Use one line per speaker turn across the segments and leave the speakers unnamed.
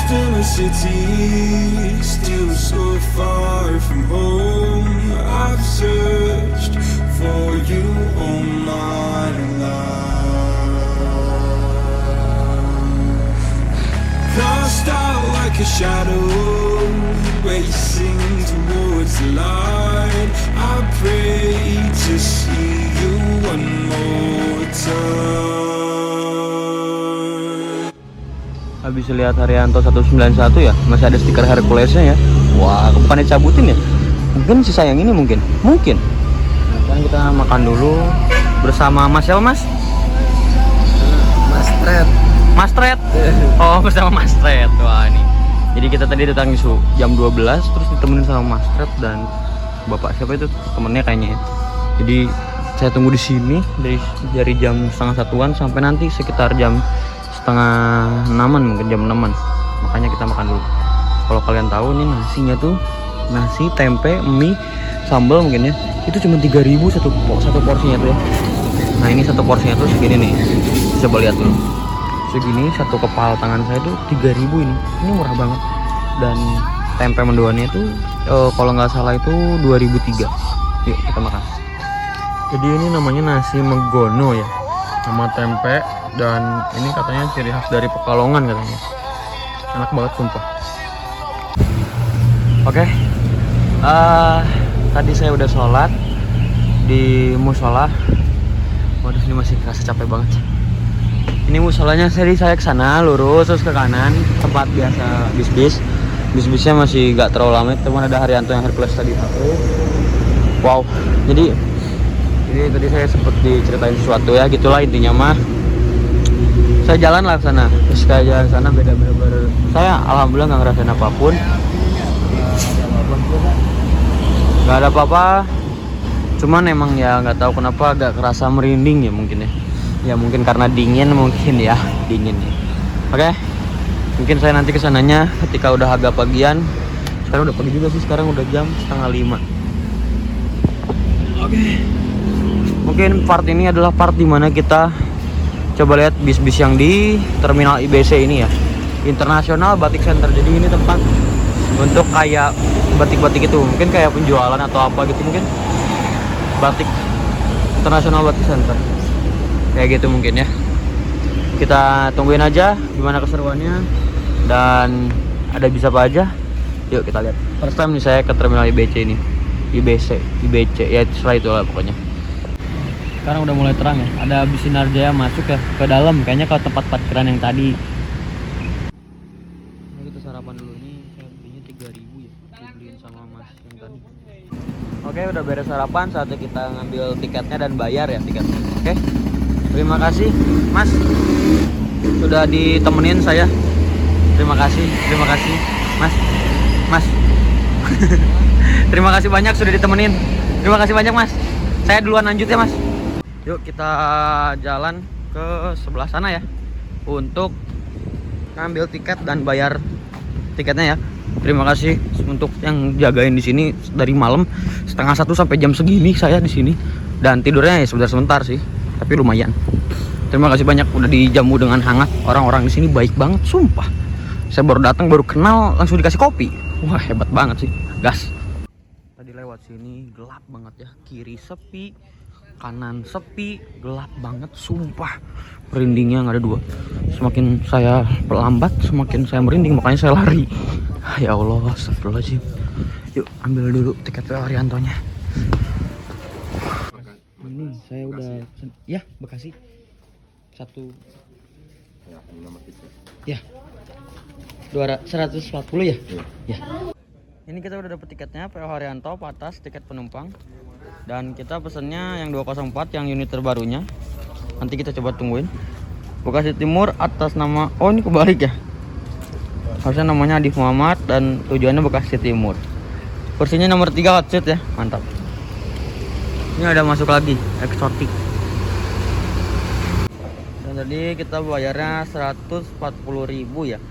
Still a city, still so far from home. I've searched for you all my life. Cast out like a shadow, racing towards the light. I pray to see you one more time.
Habis lihat Haryanto 191 ya, masih ada stiker Herculesnya ya. Wah, bukan dicabutin ya? Mungkin sisa yang ini mungkin. Nah, sekarang kita makan dulu bersama Mas siapa Mas? Mas Tret. Oh, bersama Mas Tret. Wah, ini. Jadi kita tadi datang jam 12 terus ditemenin sama Mas Tret dan Bapak siapa itu? Temennya kayaknya ya. Jadi saya tunggu di sini dari jam 12:30 sampai nanti sekitar jam 5:30 mungkin jam 6-an. Makanya kita makan dulu. Kalau kalian tahu nih nasinya tuh nasi, tempe, mie, sambal mungkin ya. Itu cuma 3.000 satu porsinya tuh ya. Nah, ini satu porsinya tuh segini nih. Coba lihat dulu. Segini satu kepala tangan saya tuh 3.000 ini. Ini murah banget. Dan tempe mendoannya itu kalau nggak salah itu 2.003. Yuk kita makan. Jadi ini namanya nasi megono ya. Sama tempe dan ini katanya ciri khas dari Pekalongan katanya. Enak banget sumpah. Oke. Tadi saya udah sholat di musola. Waduh, ini masih kerasa capek banget. Ini musolanya saya ke sana lurus terus ke kanan tempat biasa bis-bisnya masih gak terlalu lama, cuman ada Haryanto yang Hercules tadi satu. Wow, jadi tadi saya sempat diceritain sesuatu ya, gitulah intinya mah. Saya jalan lah ke sana, terus kayak jalan ke sana beda. Saya alhamdulillah nggak ngerasain apapun. Nggak ada apa-apa. Cuman emang ya nggak tahu kenapa agak kerasa merinding ya mungkin ya. Ya mungkin karena dingin ya. Oke. Mungkin saya nanti kesananya ketika udah agak pagian. Sekarang udah pagi juga sih, sekarang udah jam 4:30. Oke. Mungkin part ini adalah part dimana kita coba lihat bis-bis yang di Terminal IBC ini ya, International Batik Center. Jadi ini tempat untuk kayak batik-batik itu, mungkin kayak penjualan atau apa gitu, mungkin batik International Batik Center kayak gitu mungkin ya. Kita tungguin aja gimana keseruannya dan ada bisa apa aja. Yuk kita lihat. First time nih saya ke Terminal IBC ini. IBC ya, setelah itu lah pokoknya. Sekarang udah mulai terang ya, ada bis Sinar Jaya masuk ya ke dalam, kayaknya ke tempat parkiran yang tadi. Nah, kita sarapan dulu nih, saya belinya 3.000 ya, dibeliin sama mas yang tadi. Oke, udah beres sarapan, saatnya kita ngambil tiketnya dan bayar ya tiketnya. Oke, terima kasih mas, sudah ditemenin saya. Terima kasih mas. Terima kasih banyak sudah ditemenin. Terima kasih banyak mas. Saya duluan lanjut ya mas. Yuk kita jalan ke sebelah sana ya untuk ngambil tiket dan bayar tiketnya ya. Terima kasih untuk yang jagain di sini dari malam 12:30 sampai jam segini saya di sini, dan tidurnya ya sebentar sih, tapi lumayan. Terima kasih banyak udah dijamu dengan hangat. Orang-orang di sini baik banget sumpah. Saya baru datang, baru kenal langsung dikasih kopi. Wah, hebat banget sih, gas. Tadi lewat sini gelap banget ya, kiri sepi, kanan sepi, gelap banget sumpah. Merindingnya nggak ada dua. Semakin saya pelambat semakin saya merinding, makanya saya lari. Ya Allah, astagfirullahaladzim. Yuk ambil dulu tiket Haryantonya. Ini saya udah pesen. Ya Bekasi satu ya 140 ya. Ya. Ini kita udah dapet tiketnya PO Haryanto Patas, tiket penumpang. Dan kita pesennya yang 204 yang unit terbarunya. Nanti kita coba tungguin. Bekasi Timur atas nama, oh ini kebalik ya. Harusnya namanya Adif Muhammad dan tujuannya Bekasi Timur. Kursinya nomor 3 hot seat ya, mantap. Ini ada masuk lagi, eksotik. Dan tadi kita bayarnya 140.000 ya.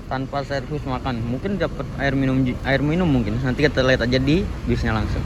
Tanpa servis makan, mungkin dapat air minum mungkin. Nanti kita lihat aja di bisnya langsung.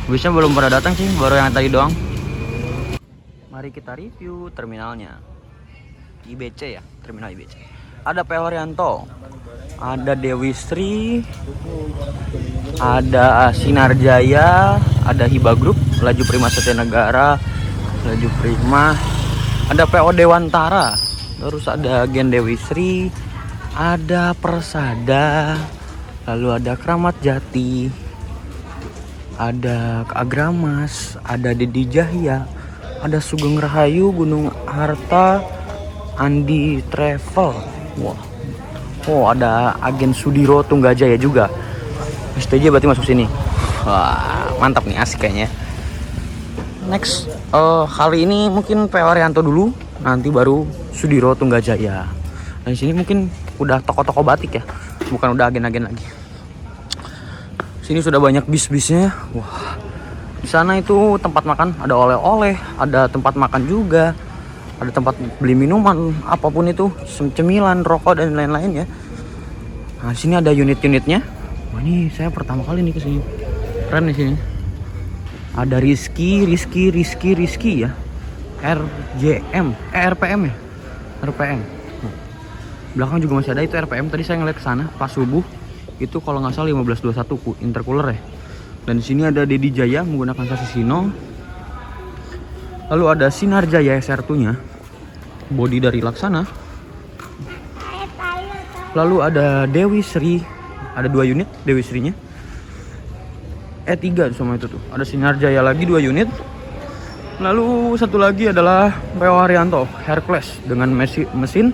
Bisnya belum pada datang sih, baru yang tadi doang. Mari kita review terminalnya. IBC ya, terminal IBC. ada PO Haryanto, ada Dewi Sri, ada Sinar Jaya, ada Hiba Group, Laju Prima Setia Negara, Laju Prima, ada PO Dewantara, terus ada Gen Dewi Sri, ada Persada, lalu ada Kramat Jati, ada Agramas, ada Dedi Jahya, ada Sugeng Rahayu, Gunung Harta, Andi Travel. Wah. Oh, ada Agen Sudiro Tunggajaya juga. STJ berarti masuk sini. Wah, mantap nih, asik kayaknya. Next, kali ini mungkin PO Haryanto dulu, nanti baru Sudiro Tunggajaya. Dan di sini mungkin udah toko-toko batik ya, bukan udah agen-agen lagi. Sini sudah banyak bis-bisnya. Wah, di sana itu tempat makan, ada oleh-oleh, ada tempat makan juga, ada tempat beli minuman, apapun itu, cemilan, rokok dan lain-lain ya. Nah, di sini ada unit-unitnya. Wah, ini saya pertama kali nih kesini. Keren di sini. Ada Rizky ya. RPM ya. RPM. Belakang juga masih ada itu RPM. Tadi saya ngeliat ke sana pas subuh. Itu kalau nggak salah 1521 intercooler ya. Dan di sini ada Dedi Jaya menggunakan sasis Sino. Lalu ada Sinar Jaya SR2-nya. Bodi dari Laksana. Lalu ada Dewi Sri, ada 2 unit Dewi Sri-nya. E3 sama itu tuh. Ada Sinar Jaya lagi 2 unit. Lalu satu lagi adalah PO Haryanto Hercules dengan mesin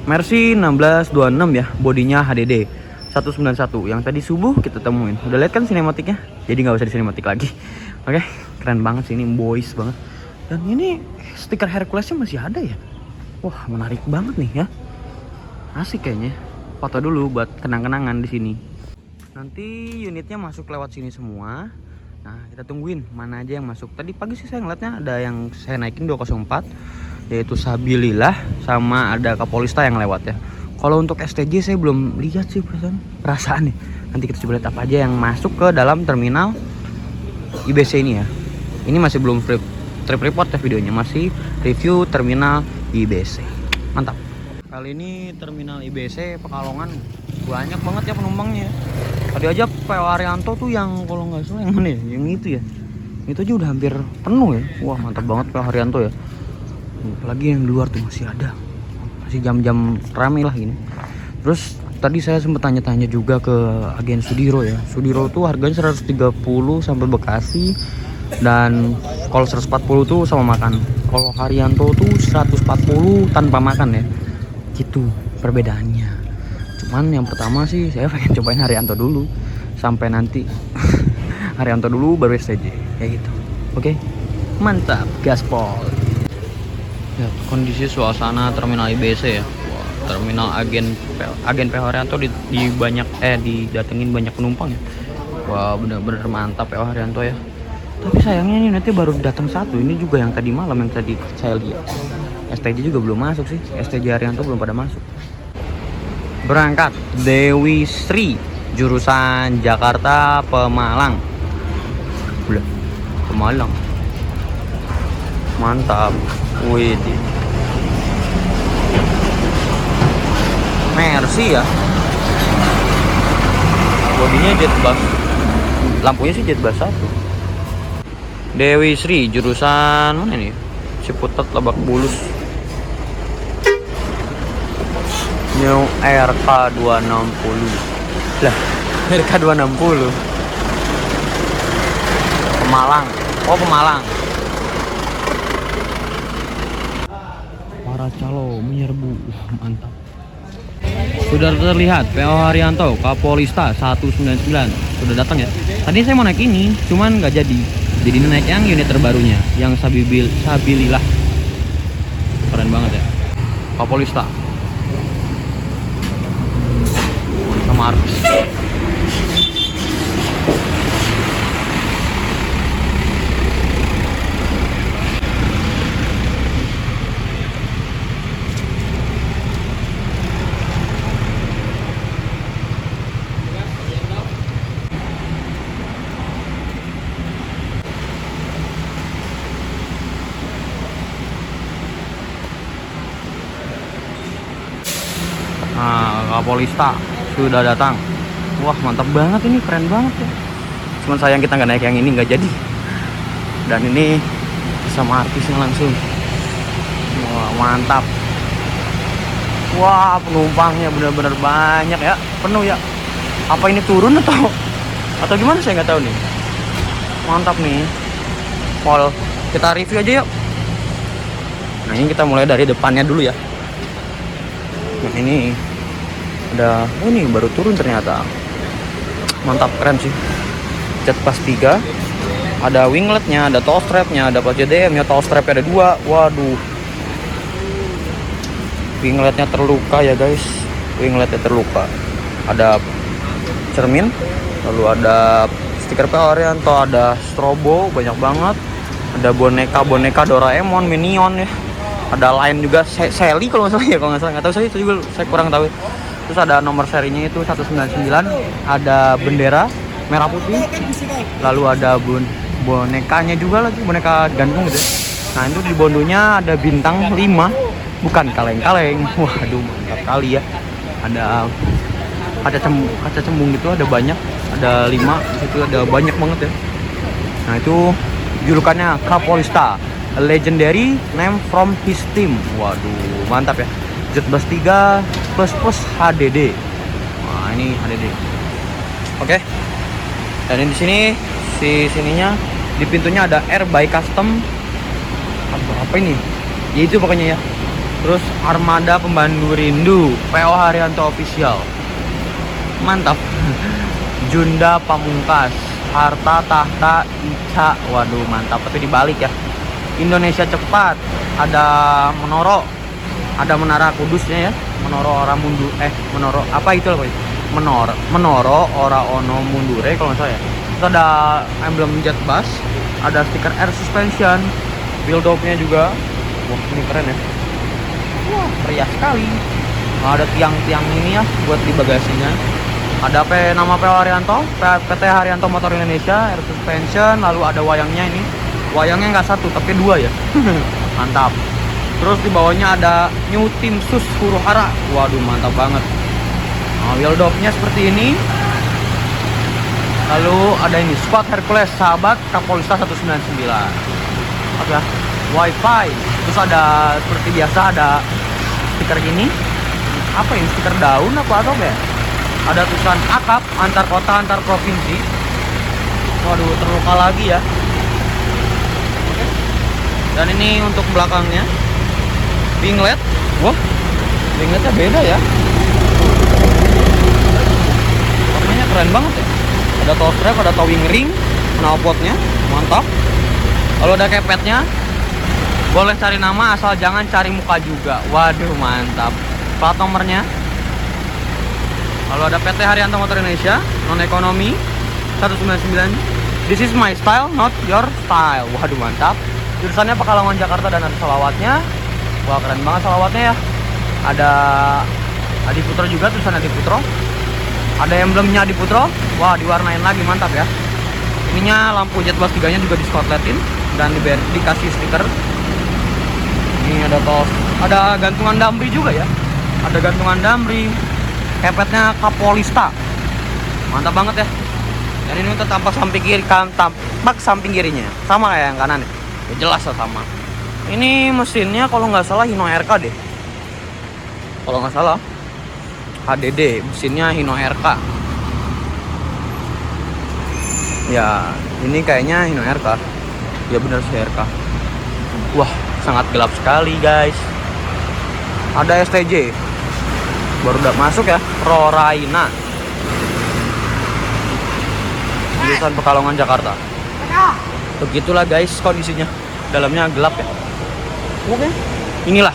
Mercy 1626 ya, bodinya HDD 191 yang tadi subuh kita temuin. Udah lihat kan sinematiknya? Jadi nggak usah di sinematik lagi. Oke, keren banget sih ini, boys banget. Dan ini stiker Herculesnya masih ada ya. Wah, menarik banget nih ya. Asik kayaknya. Foto dulu buat kenang-kenangan di sini. Nanti unitnya masuk lewat sini semua. Nah, kita tungguin mana aja yang masuk. Tadi pagi sih saya ngeliatnya ada yang saya naikin 204, yaitu Sabilillah, sama ada Kapolista yang lewat ya. Kalau untuk STJ saya belum lihat sih perasaan nih. Nanti kita coba lihat apa aja yang masuk ke dalam terminal IBC ini ya. Ini masih belum trip report ya videonya, masih review terminal IBC. Mantap. Kali ini terminal IBC Pekalongan banyak banget ya penumpangnya. Tadi aja PO Haryanto tuh yang kalau nggak salah yang mana ya? Yang itu ya. Itu aja udah hampir penuh ya. Wah, mantap banget PO Haryanto ya. Apalagi yang luar tuh masih ada. Masih jam-jam rame lah gini. Terus tadi saya sempat tanya-tanya juga ke agen Sudiro ya. Sudiro tuh harganya 130 sampai Bekasi. Dan kalau 140 tuh sama makan. Kalau Haryanto tuh 140 tanpa makan ya. Gitu perbedaannya. Cuman yang pertama sih saya pengen cobain Haryanto dulu. Sampai nanti Haryanto dulu baru STJ. Kayak gitu. Oke. Mantap, gaspol. Ya, kondisi suasana terminal IBC ya. Wah, terminal agen PO Haryanto di banyak didatengin banyak penumpang ya. Wah, bener-bener mantap PO Haryanto ya. Tapi sayangnya ini nanti baru datang satu. Ini juga yang tadi malam yang tadi saya lihat. STJ juga belum masuk sih. STJ Haryanto belum pada masuk. Berangkat Dewi Sri jurusan Jakarta Pemalang. Udah, Pemalang. Mantap. Wih. Mercy ya. Bodinya jet bus. Lampunya sih jet bus 1. Dewi Sri jurusan mana nih? Ciputat Lebak Bulus. New RK 260. Lah, RK 260. Pemalang. Oh, Pemalang. Para calo menyerbu. Mantap. Sudah terlihat PO Haryanto Kapolista 199 sudah datang ya. Tadi saya mau naik ini, cuman nggak jadi. Jadi ini naik yang unit terbarunya, yang Sabilillah. Keren banget ya. Kapolista. Sama Arvis. Nah, Kapolista sudah datang. Wah, mantap banget ini, keren banget ya. Cuman sayang kita nggak naik yang ini, nggak jadi. Dan ini sama artisnya langsung. Wah, mantap. Wah, penumpangnya benar-benar banyak ya, penuh ya. Apa ini turun atau gimana, saya nggak tahu nih. Mantap nih. Pol, kita review aja yuk. Nah, ini kita mulai dari depannya dulu ya. Nah, ini ada, oh ini baru turun ternyata. Mantap, keren sih. Jetpass 3. Ada wingletnya, ada tow strapnya, ada pas JDM-nya, tow strapnya ada 2. Waduh. Wingletnya terluka ya guys. Wingletnya terluka. Ada cermin, lalu ada stiker PO Haryanto, ada strobo banyak banget. Ada boneka Doraemon, Minion ya. Ada lain juga, Sally kalau nggak salah ya, nggak tahu saya, itu juga saya kurang tahu. Terus ada nomor serinya itu 199, ada bendera merah putih, lalu ada bonekanya juga lagi, boneka gantung gitu. Nah, itu di bondonya ada bintang 5, bukan kaleng-kaleng. Waduh, mantap kali ya. Ada kaca cembung gitu, ada banyak, ada 5 di situ, ada banyak banget ya. Nah, itu julukannya Kapolista, a legendary name from his team. Waduh, mantap ya. Jetpass 3 plus HDD. Nah, ini HDD. Oke. Dan ini di sini sininya di pintunya ada Air by Custom. Apa ini? Ya itu pokoknya ya. Terus armada pembantu rindu, PO Haryanto official. Mantap. Junda Pamungkas, harta tahta Ica. Waduh, mantap, tapi dibalik ya. Indonesia cepat, ada Menoro, ada Menara Kudusnya ya. Menoro ora mundur, Menoro apa itu loh, Menoro ora ono mundure kalau nggak salah ya. Terus ada emblem Jetpass, ada stiker air suspension, build up-nya juga. Wah, ini keren ya. Wah, meriah sekali. Nah, ada tiang-tiang ini ya buat di bagasinya. Ada nama PO Haryanto, PT Haryanto Motor Indonesia, air suspension, lalu ada wayangnya ini. Wayangnya nggak 1 tapi 2 ya. Mantap. Terus di bawahnya ada New Team Sus Huru-Hara. Waduh, mantap banget. Nah, wheel dopnya seperti ini. Lalu ada ini Squad Hercules, sahabat Kapolista 199. Oke, Wi-Fi. Terus ada seperti biasa ada stiker gini. Apa ini, stiker daun apa ya? Ada tulisan akap antar kota antar provinsi. Waduh, terluka lagi ya. Oke. Dan ini untuk belakangnya. Winglet. Wah, wingletnya beda ya. Warnanya keren banget ya. Ada tow strap, ada towing ring, knalpotnya mantap. Lalu ada kepetnya. Boleh cari nama asal jangan cari muka juga. Waduh, mantap. Plat nomornya. Lalu ada PT Haryanto Motor Indonesia, non ekonomi 199. This is my style, not your style. Waduh, mantap. Jurusannya Pekalongan Jakarta dan ada salawatnya. Wah, keren banget salawatnya ya. Ada Adi Putro juga, tulisan Adi Putro. Ada emblemnya Adi Putro. Wah, diwarnain lagi, mantap ya. Ininya lampu Jetpass 3-nya juga diskotletin dan dikasih stiker. Ini ada gantungan damri juga ya. Ada gantungan damri. Kepetnya Kapolista. Mantap banget ya. Dan ini untuk tampak samping kirinya. Sama kayak yang kanan ya. Ya jelas lah sama. Ini mesinnya kalau nggak salah Hino RK deh. Kalau nggak salah HDD, mesinnya Hino RK. Ya, ini kayaknya Hino RK. Ya benar sih RK. Wah, sangat gelap sekali guys. Ada STJ. Baru udah masuk ya, Roraina. Jurusan Pekalongan Jakarta. Begitulah guys kondisinya. Dalamnya gelap ya. Oke. Inilah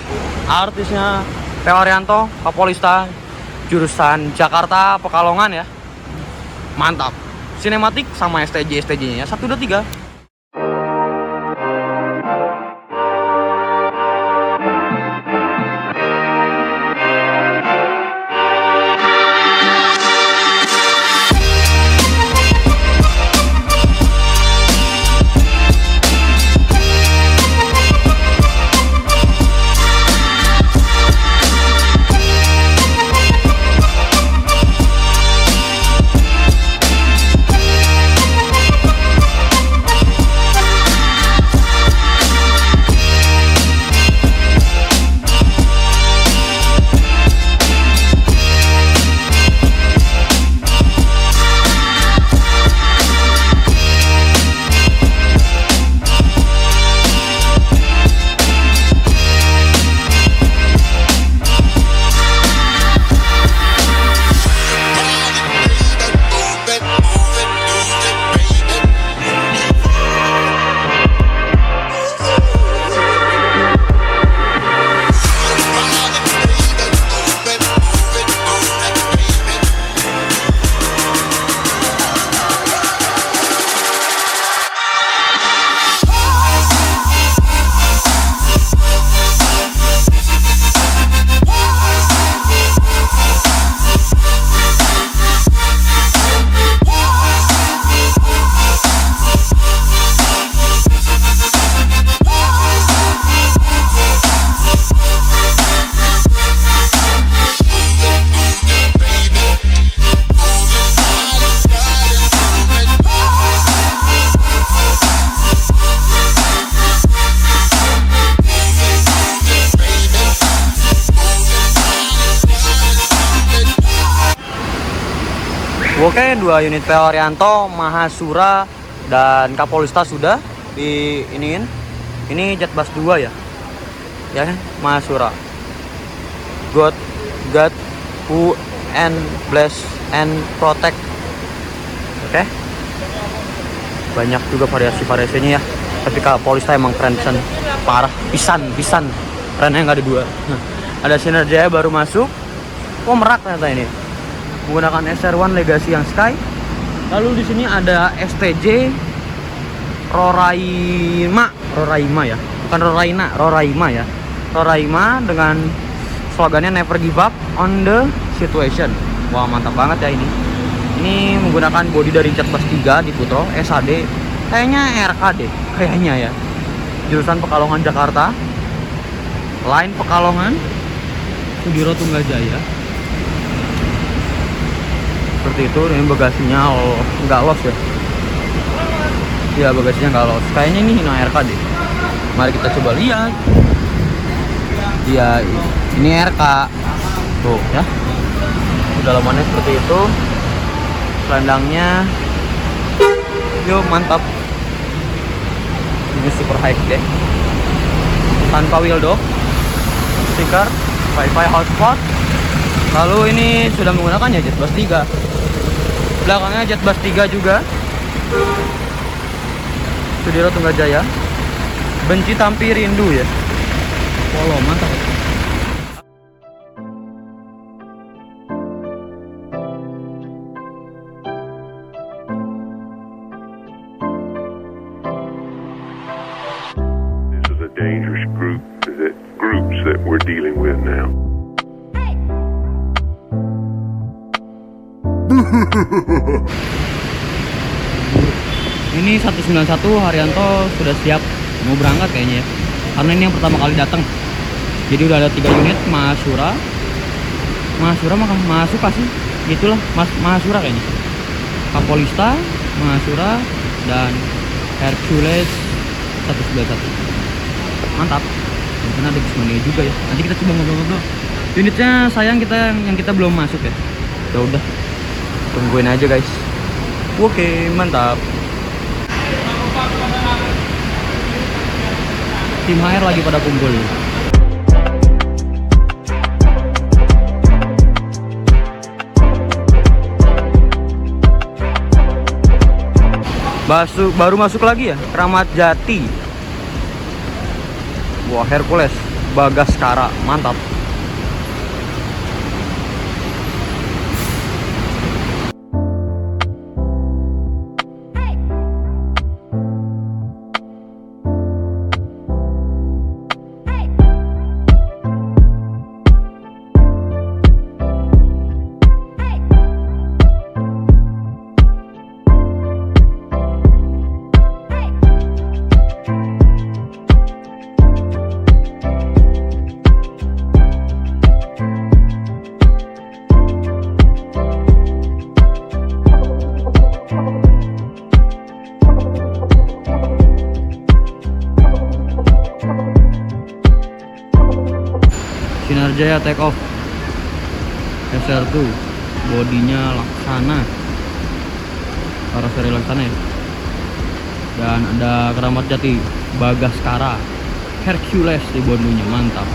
artisnya PO Haryanto, Kapolista, jurusan Jakarta Pekalongan ya. Mantap. Sinematik sama STJ-nya ya. 1, 2, 3. Oke, 2 unit PO Haryanto, Mahasura dan Kapolista sudah di iniin. Ini Jetbus 2 ya. Ya kan? Mahasura. God who and bless and protect. Oke. Banyak juga variasi-variasinya ya. Tapi Kapolista emang keren pisan. Parah, pisan. Kerennya nggak ada 2. Ada Sinar-Jaya baru masuk. Oh, merak ternyata ini. Menggunakan SR1 Legacy yang Sky. Lalu di sini ada STJ Roraima ya. Bukan Roraima ya. Roraima dengan slogannya Never Give Up on the Situation. Wah, mantap banget ya ini. Ini menggunakan bodi dari Jetbus 3 di Putro SAD. Kayaknya RK deh, kayaknya ya. Jurusan Pekalongan Jakarta. Line Pekalongan Sudiro Tunggajaya. Seperti itu. Ini bagasinya nggak los ya. Iya, bagasinya nggak los. Kayaknya ini Hino RK deh. Mari kita coba lihat. Iya, ini RK. Tuh ya. Kedalamannya seperti itu. Selendangnya, yuk mantap. Ini super high deh. Tanpa wheel dock, stiker, Wi-Fi hotspot. Lalu ini sudah menggunakan ya Jetbus 3. Belakangnya Jetbus 3 juga. Sudiro Tunggajaya. Benci Tampi Rindu ya. Polo mantap.
This is a dangerous groups that we're dealing with now.
Ini 191 Haryanto sudah siap mau berangkat kayaknya ya. Karena ini yang pertama kali datang. Jadi udah ada 3 unit Mahasura sih. Itulah Mahasura kayaknya. Kapolista, Mahasura dan Hercules 191. Mantap. Karena ada Bismania juga ya. Nanti kita coba ngobrol-ngobrol. Unitnya sayang yang kita belum masuk ya. Udah. Tungguin aja guys. Oke, mantap. Tim HR lagi pada kumpul. Baru masuk lagi ya, Kramat Jati. Wah, Hercules, Bagaskara, mantap. Sinar-Jaya take off. SR2 bodinya Laksana, karoseri Laksana ya. Dan ada Kramat Jati Bagaskara, Hercules di bondonya, mantap.